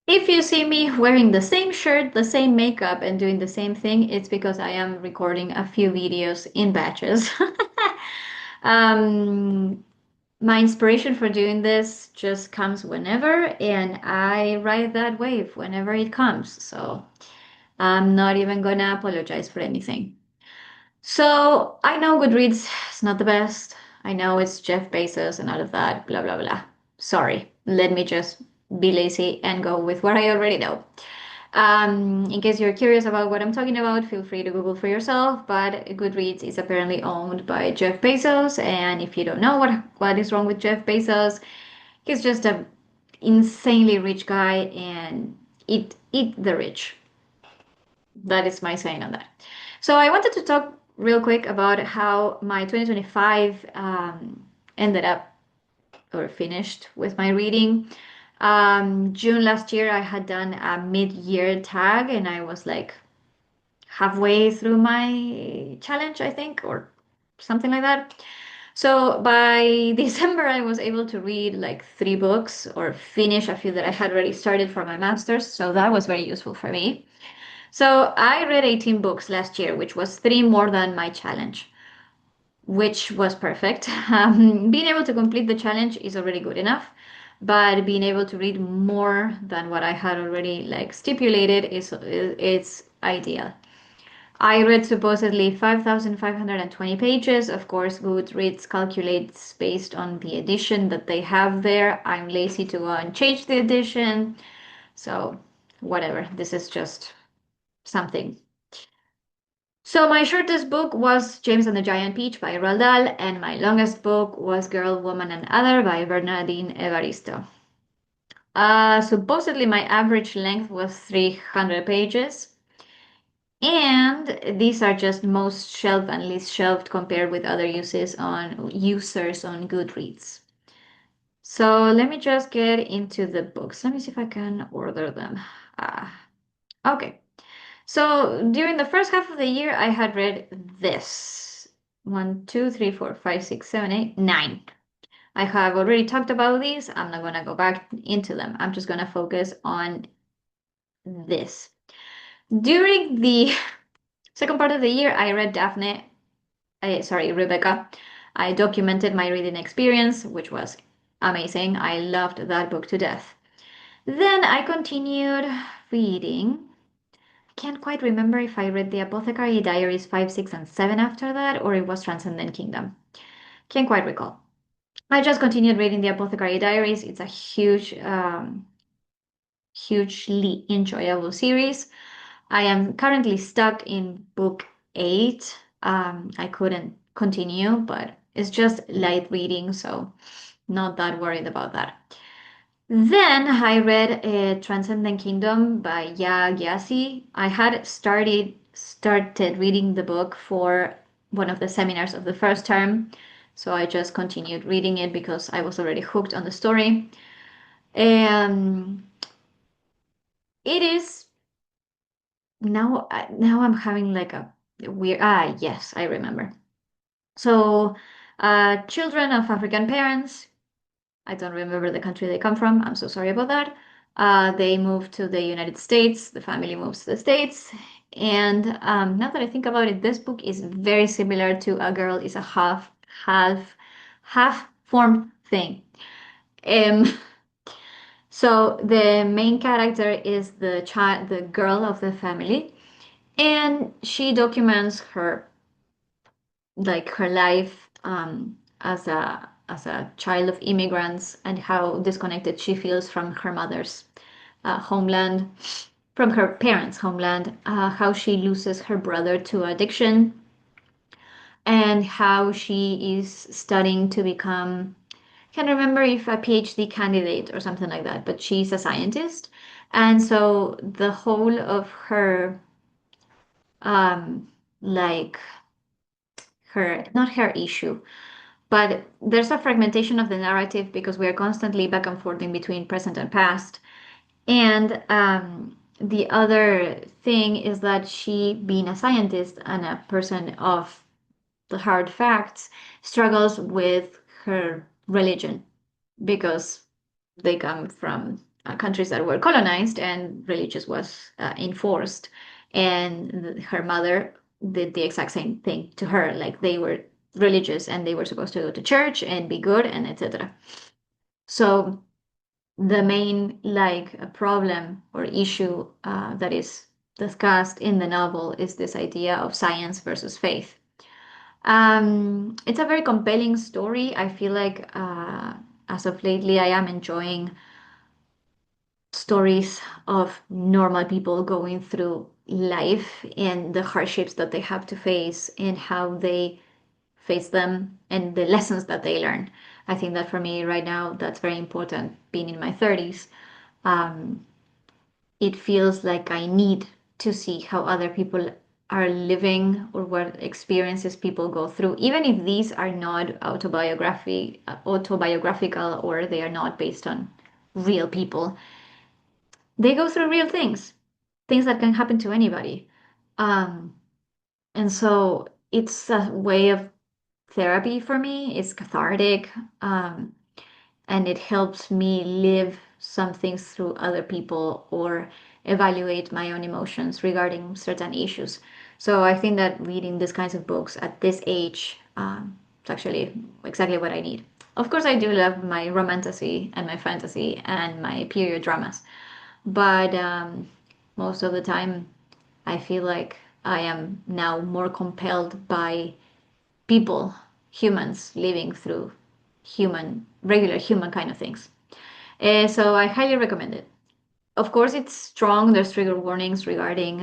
If you see me wearing the same shirt, the same makeup, and doing the same thing, it's because I am recording a few videos in batches. um, my inspiration for doing this just comes whenever, and I ride that wave whenever it comes. So I'm not even gonna apologize for anything. So I know Goodreads is not the best. I know it's Jeff Bezos and all of that, blah, blah, blah. Sorry. Let me just be lazy and go with what I already know. In case you're curious about what I'm talking about, feel free to Google for yourself. But Goodreads is apparently owned by Jeff Bezos, and if you don't know what is wrong with Jeff Bezos, he's just a insanely rich guy, and eat the rich. That is my saying on that. So I wanted to talk real quick about how my 2025 ended up or finished with my reading. June last year, I had done a mid-year tag, and I was like halfway through my challenge, I think, or something like that. So by December, I was able to read like 3 books or finish a few that I had already started for my master's. So that was very useful for me. So I read 18 books last year, which was 3 more than my challenge, which was perfect. Being able to complete the challenge is already good enough, but being able to read more than what I had already like stipulated is it's ideal. I read supposedly 5,520 pages. Of course, Goodreads calculates based on the edition that they have there. I'm lazy to go and change the edition, so whatever. This is just something. So my shortest book was James and the Giant Peach by Roald Dahl, and my longest book was Girl, Woman, and Other by Bernardine Evaristo. Supposedly my average length was 300 pages, and these are just most shelved and least shelved compared with other users on Goodreads. So let me just get into the books. Let me see if I can order them. Ah, okay. So during the first half of the year, I had read this. One, two, three, four, five, six, seven, eight, nine. I have already talked about these. I'm not gonna go back into them. I'm just gonna focus on this. During the second part of the year, I read Rebecca. I documented my reading experience, which was amazing. I loved that book to death. Then I continued reading. Can't quite remember if I read the Apothecary Diaries 5, 6, and 7 after that, or it was Transcendent Kingdom. Can't quite recall. I just continued reading the Apothecary Diaries. It's a hugely enjoyable series. I am currently stuck in book 8. I couldn't continue, but it's just light reading, so not that worried about that. Then I read Transcendent Kingdom by Ya Gyasi. I had started reading the book for one of the seminars of the first term, so I just continued reading it because I was already hooked on the story. And it is now I'm having like a weird yes, I remember. So children of African parents, I don't remember the country they come from. I'm so sorry about that. They moved to the United States. The family moves to the States. And now that I think about it, this book is very similar to A Girl is a half formed thing. Um, so the main character is the girl of the family, and she documents her life as a child of immigrants and how disconnected she feels from her mother's homeland, from her parents' homeland, how she loses her brother to addiction, and how she is studying to become, can't remember if a PhD candidate or something like that, but she's a scientist. And so the whole of her, um, like not her issue, but there's a fragmentation of the narrative because we are constantly back and forth in between present and past. And the other thing is that she, being a scientist and a person of the hard facts, struggles with her religion because they come from countries that were colonized and religious was enforced. And her mother did the exact same thing to her. Like they were religious and they were supposed to go to church and be good and etc. So the main like a problem or issue that is discussed in the novel is this idea of science versus faith. It's a very compelling story. I feel like as of lately, I am enjoying stories of normal people going through life and the hardships that they have to face and how they face them and the lessons that they learn. I think that for me right now, that's very important. Being in my 30s, um, it feels like I need to see how other people are living or what experiences people go through, even if these are not autobiographical or they are not based on real people. They go through real things, things that can happen to anybody. Um, and so it's a way of therapy for me. It's cathartic. And it helps me live some things through other people or evaluate my own emotions regarding certain issues. So I think that reading these kinds of books at this age is actually exactly what I need. Of course, I do love my romantasy and my fantasy and my period dramas, but most of the time, I feel like I am now more compelled by people, humans living through regular human kind of things. So I highly recommend it. Of course, it's strong. There's trigger warnings regarding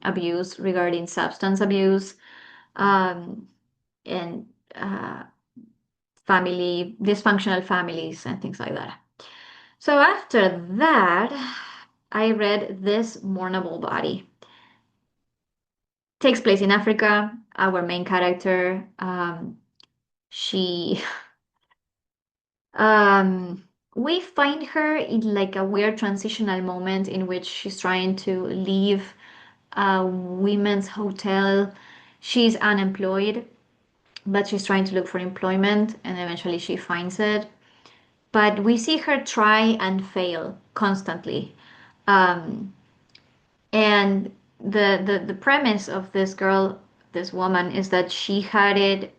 abuse, regarding substance abuse, um, and uh, dysfunctional families, and things like that. So after that, I read This Mournable Body. Takes place in Africa. Our main character, she Um, we find her in like a weird transitional moment in which she's trying to leave a women's hotel. She's unemployed, but she's trying to look for employment and eventually she finds it. But we see her try and fail constantly. Um, and the premise of this girl, this woman, is that she didn't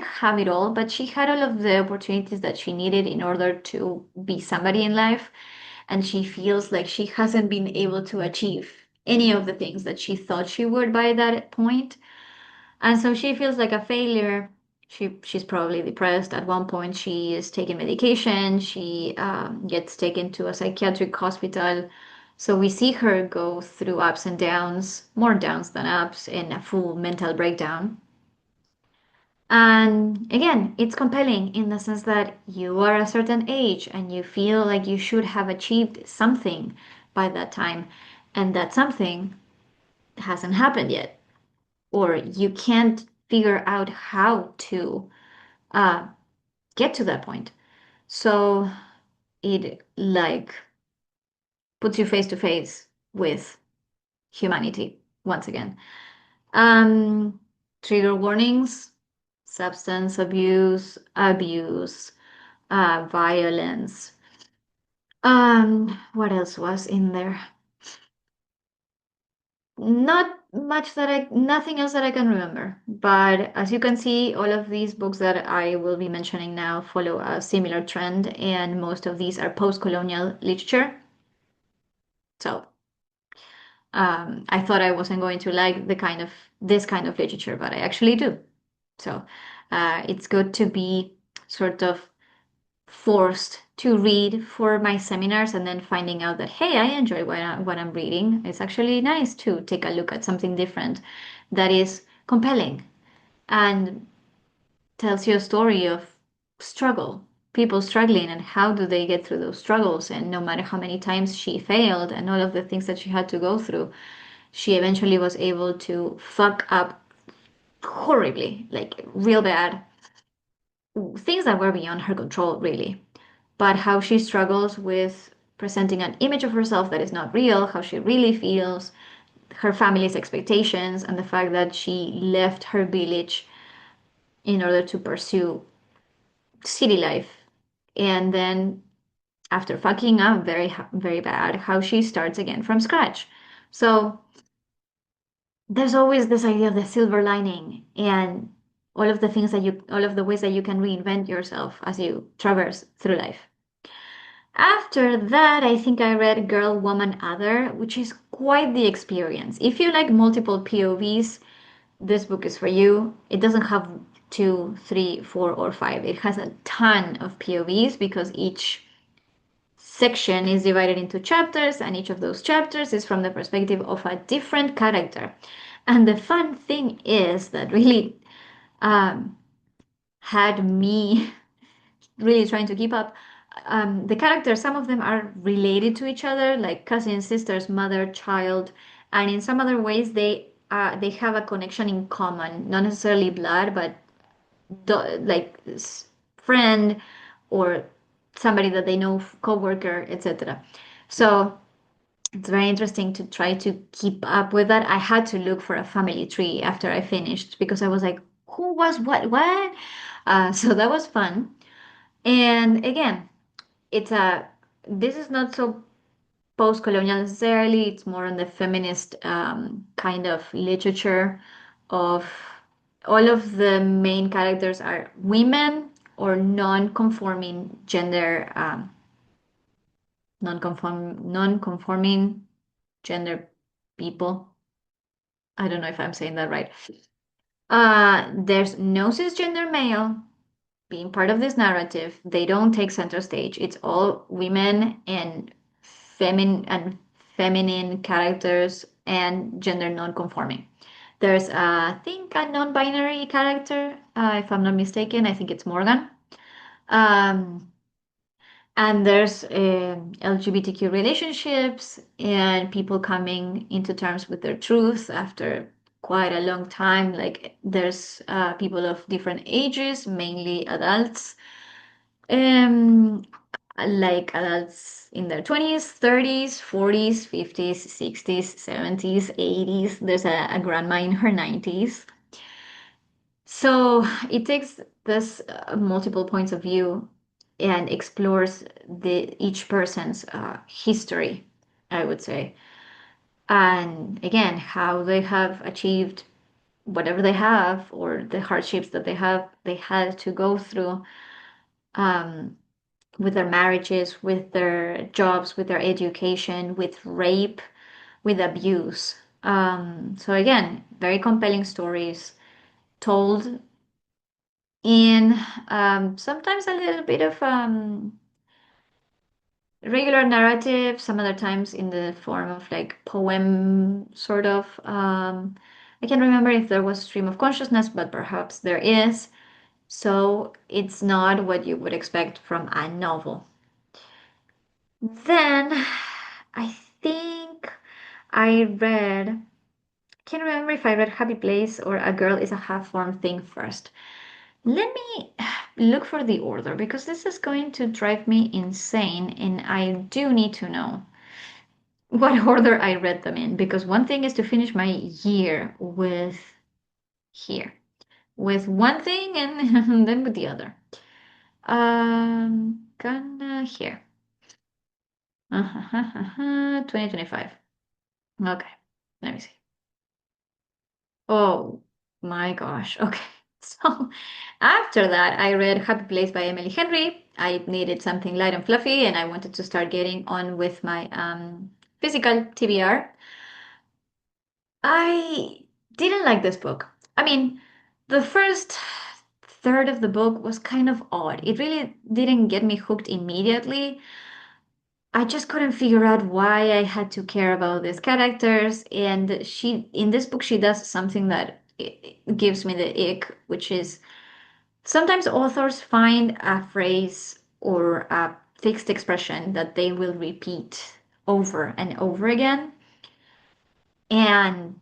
have it all, but she had all of the opportunities that she needed in order to be somebody in life. And she feels like she hasn't been able to achieve any of the things that she thought she would by that point. And so she feels like a failure. She's probably depressed. At one point, she is taking medication. She gets taken to a psychiatric hospital. So we see her go through ups and downs, more downs than ups, in a full mental breakdown. And again, it's compelling in the sense that you are a certain age and you feel like you should have achieved something by that time, and that something hasn't happened yet, or you can't figure out how to uh, get to that point. So it like puts you face to face with humanity once again. Um, Trigger warnings, substance abuse, violence. What else was in there? Nothing else that I can remember. But as you can see, all of these books that I will be mentioning now follow a similar trend, and most of these are post-colonial literature. So, I thought I wasn't going to like this kind of literature, but I actually do. So, it's good to be sort of forced to read for my seminars and then finding out that, hey, I enjoy what I'm reading. It's actually nice to take a look at something different that is compelling and tells you a story of struggle, people struggling, and how do they get through those struggles. And no matter how many times she failed and all of the things that she had to go through, she eventually was able to fuck up horribly, like real bad things that were beyond her control, really. But how she struggles with presenting an image of herself that is not real, how she really feels, her family's expectations, and the fact that she left her village in order to pursue city life. And then after fucking up very bad, how she starts again from scratch. So there's always this idea of the silver lining and all of the ways that you can reinvent yourself as you traverse through life. After that, I think I read Girl, Woman, Other, which is quite the experience. If you like multiple POVs, this book is for you. It doesn't have two, three, four, or five. It has a ton of POVs because each section is divided into chapters, and each of those chapters is from the perspective of a different character. And the fun thing is that really um, had me really trying to keep up. The characters, some of them are related to each other, like cousins, sisters, mother, child, and in some other ways they have a connection in common, not necessarily blood, but like friend or somebody that they know, coworker, etc. So it's very interesting to try to keep up with that. I had to look for a family tree after I finished because I was like, who was what? So that was fun. And again, it's a this is not so post-colonial necessarily. It's more on the feminist kind of literature of all of the main characters are women or non-conforming gender non-conforming gender people. I don't know if I'm saying that right. There's no cisgender male being part of this narrative. They don't take center stage. It's all women and feminine characters and gender non-conforming. There's, I think, a non-binary character, if I'm not mistaken. I think it's Morgan. Um, and there's LGBTQ relationships and people coming into terms with their truth after quite a long time. Like there's people of different ages, mainly adults, um, like adults in their 20s, 30s, 40s, 50s, 60s, 70s, 80s. There's a grandma in her 90s. So it takes this multiple points of view and explores the each person's history, I would say. And again, how they have achieved whatever they have or the hardships that they had to go through um, with their marriages, with their jobs, with their education, with rape, with abuse. So again, very compelling stories told in sometimes a little bit of regular narrative, some other times in the form of like poem sort of. I can't remember if there was stream of consciousness, but perhaps there is. So it's not what you would expect from a novel. Then I think I read, can't remember if I read Happy Place or A Girl is a Half-Formed Thing first. Let me look for the order because this is going to drive me insane and I do need to know what order I read them in because one thing is to finish my year with here, with one thing and then with the other. Gonna here. 2025. Okay, let me see. Oh my gosh. Okay. So after that, I read Happy Place by Emily Henry. I needed something light and fluffy, and I wanted to start getting on with my physical TBR. I didn't like this book. I mean, the first third of the book was kind of odd. It really didn't get me hooked immediately. I just couldn't figure out why I had to care about these characters. And in this book, she does something that gives me the ick, which is sometimes authors find a phrase or a fixed expression that they will repeat over and over again. And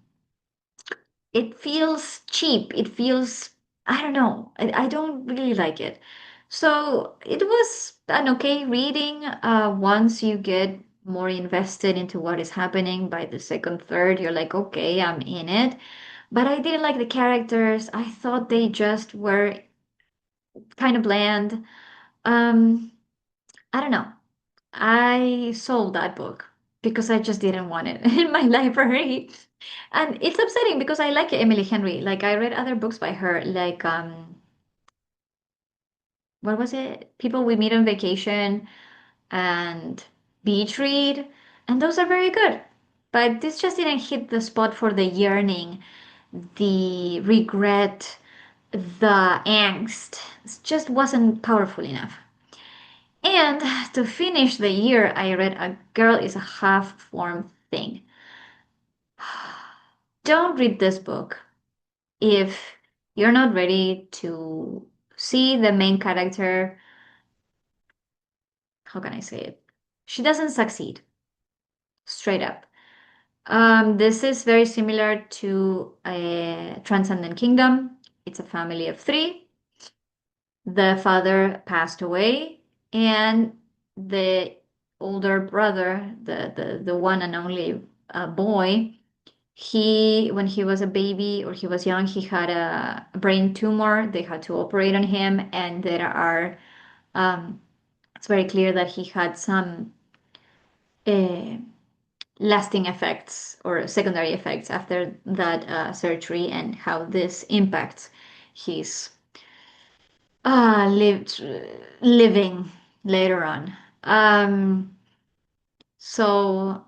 it feels cheap. It feels, I don't know, I don't really like it. So it was an okay reading. Once you get more invested into what is happening by the second, third, you're like, okay, I'm in it. But I didn't like the characters. I thought they just were kind of bland. Um, I don't know. I sold that book because I just didn't want it in my library. And it's upsetting because I like Emily Henry. Like I read other books by her, like what was it? People We Meet on Vacation and Beach Read, and those are very good. But this just didn't hit the spot for the yearning, the regret, the angst. It just wasn't powerful enough. And to finish the year, I read A Girl is a Half-Formed Thing. Don't read this book if you're not ready to see the main character. How can I say it? She doesn't succeed, straight up. This is very similar to a Transcendent Kingdom. It's a family of three. The father passed away, and the older brother, the one and only boy, when he was a baby or he was young, he had a brain tumor. They had to operate on him, and um, it's very clear that he had some uh, lasting effects or secondary effects after that surgery, and how this impacts his lived living later on. So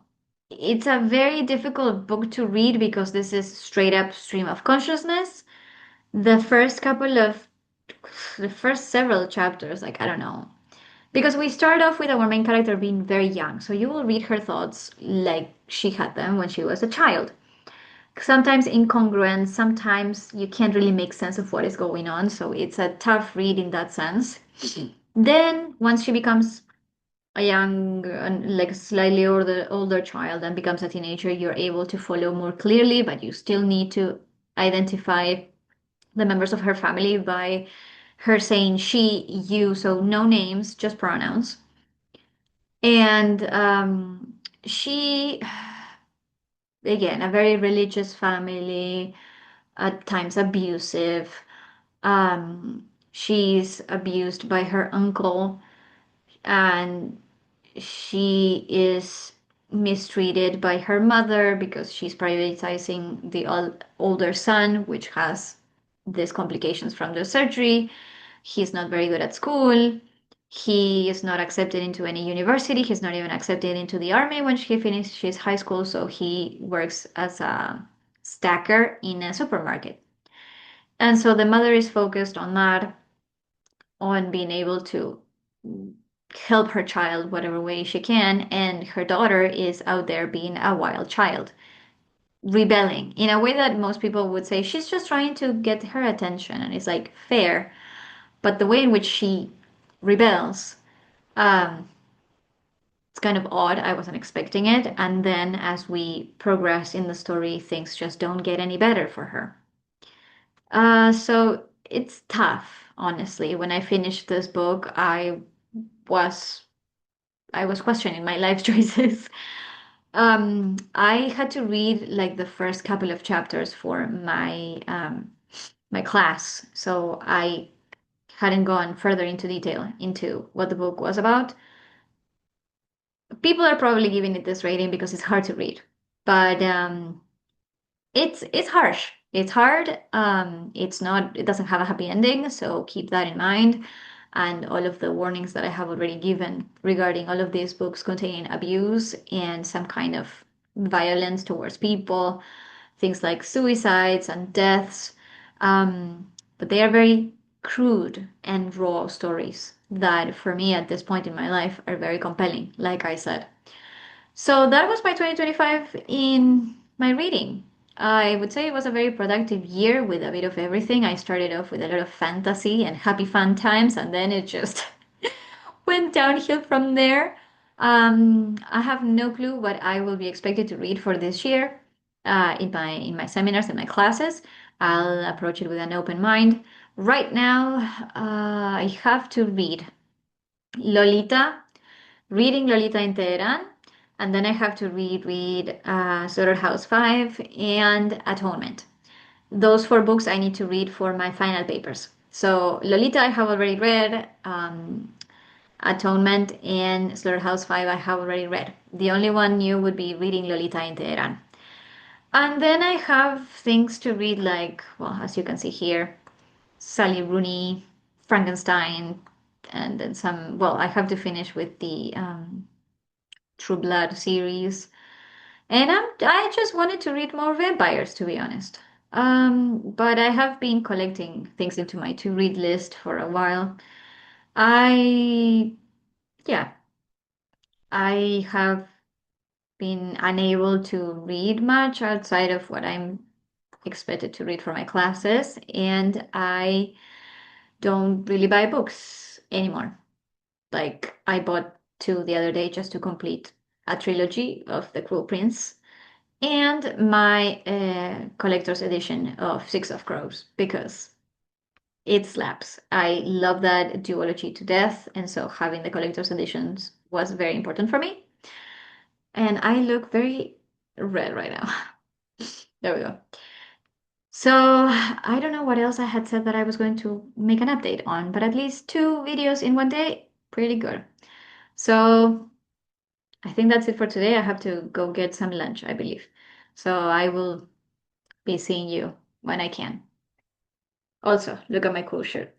it's a very difficult book to read because this is straight up stream of consciousness. The first couple of the first several chapters, like I don't know, because we start off with our main character being very young, so you will read her thoughts like she had them when she was a child. Sometimes incongruent, sometimes you can't really make sense of what is going on, so it's a tough read in that sense. Then once she becomes a young, like slightly older child and becomes a teenager, you're able to follow more clearly, but you still need to identify the members of her family by her saying she, you, so no names, just pronouns. And she, again, a very religious family, at times abusive. She's abused by her uncle, and she is mistreated by her mother because she's prioritizing the older son, which has these complications from the surgery. He's not very good at school. He is not accepted into any university. He's not even accepted into the army when he finishes high school. So he works as a stacker in a supermarket. And so the mother is focused on that, on being able to help her child whatever way she can, and her daughter is out there being a wild child, rebelling in a way that most people would say she's just trying to get her attention, and it's like fair, but the way in which she rebels, um, it's kind of odd. I wasn't expecting it, and then as we progress in the story, things just don't get any better for her. So it's tough, honestly. When I finished this book, was I was questioning my life choices. I had to read like the first couple of chapters for my class, so I hadn't gone further into detail into what the book was about. People are probably giving it this rating because it's hard to read, but it's harsh. It's hard. It's not. It doesn't have a happy ending, so keep that in mind. And all of the warnings that I have already given regarding all of these books containing abuse and some kind of violence towards people, things like suicides and deaths. But they are very crude and raw stories that, for me at this point in my life, are very compelling, like I said. So that was my 2025 in my reading. I would say it was a very productive year with a bit of everything. I started off with a lot of fantasy and happy fun times, and then it just went downhill from there. I have no clue what I will be expected to read for this year in my seminars and my classes. I'll approach it with an open mind. Right now, I have to read Lolita, reading Lolita in Tehran, and then I have to reread Slaughterhouse 5 and Atonement. Those four books I need to read for my final papers. So Lolita I have already read. Atonement, and Slaughterhouse-Five I have already read. The only one new would be reading Lolita in Tehran. And then I have things to read like, well, as you can see here, Sally Rooney, Frankenstein, and then some. Well, I have to finish with the True Blood series, and I just wanted to read more vampires, to be honest. But I have been collecting things into my to read list for a while. I, yeah, I have been unable to read much outside of what I'm expected to read for my classes, and I don't really buy books anymore. Like I bought two the other day just to complete a trilogy of The Cruel Prince and my collector's edition of Six of Crows because it slaps. I love that duology to death, and so having the collector's editions was very important for me. And I look very red right now. There we go. So I don't know what else I had said that I was going to make an update on, but at least two videos in one day, pretty good. So I think that's it for today. I have to go get some lunch, I believe. So I will be seeing you when I can. Also, look at my cool shirt.